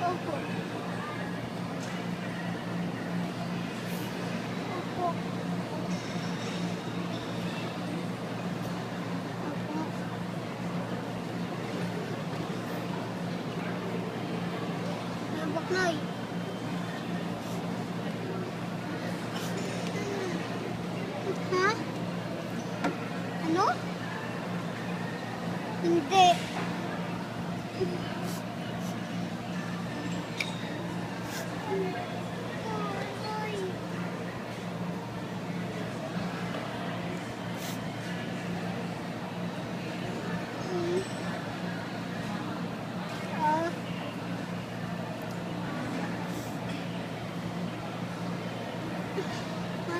Opo. Opo. Opo. Nabak na eh. Ha? Ano? Hindi.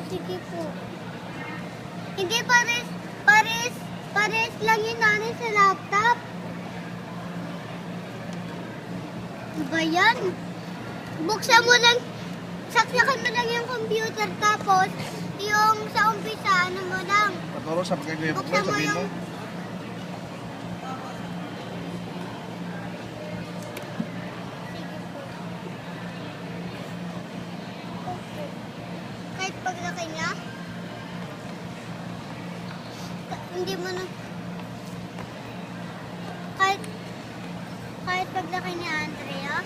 Sige po. Hindi, pares lang yun namin sa laptop. Diba yan? Buksan mo lang, saksakan mo lang yung computer, tapos yung sa umpisa, ano mo lang. Paturo sa pagkagaya mo, Buksan mo sabihin mo. yung... Kahit paglaki niya, hindi mo na... Kahit paglaki niya, Andrea.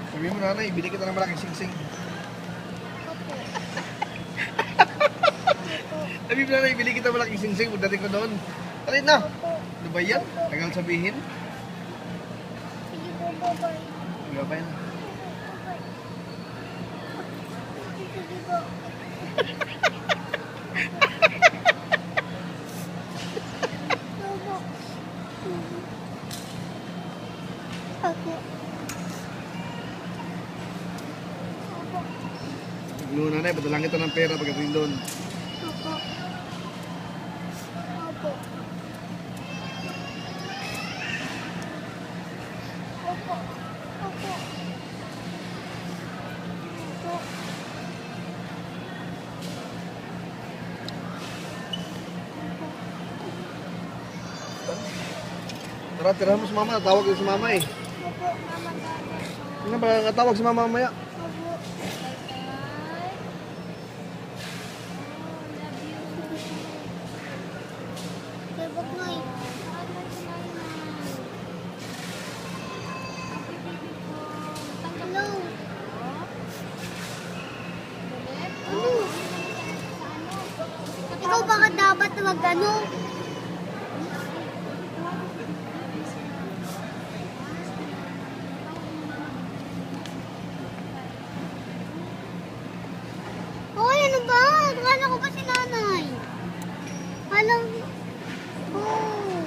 Sabihin mo nanay, bili kita ng malaking singsing. Opo. Sabihin mo nanay, bili kita ng malaking singsing. Pagdating ko doon. Alin na? Opo. Ano ba yan? Tagal sabihin. Sige po, bye-bye. Ano ba yan? Bye-bye. Sige po. Opo. Opo. Opo. Ano nanay, padalang kita ng pera pagdating doon. Opo. Opo. Opo. Opo. Opo. Tara, tirahan mo si mama. Tawag din si mama eh. Opo, mama, daddy. Ano ba, natawag si mama mamaya? Opo. Tebak na eh. Hello. Ano? Ikaw baka dapat mag-ano? Hoy, ano ba? Akala ko ba si nanay? Alam... Oh.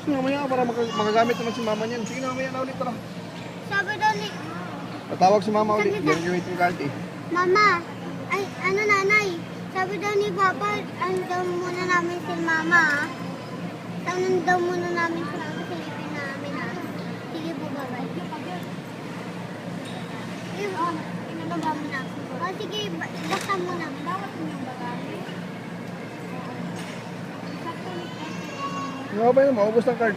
Sige mamaya para makagamit naman si mama niyan. Sige na mamaya na ulit tara. Sabi daw ni... Tatawag si mama ulit. Yan yung waiting card eh. Mama, ay, ano nanay? Sabi daw ni Papa, ano daw muna namin si Mama, ah. Ano daw muna namin si Mama, silipin namin, ah. Sige po, bye-bye. Inababa mo na. Oh, sige, basta mo na. Bawat mo yung bagay. Ano ba yun? Maubos ng card.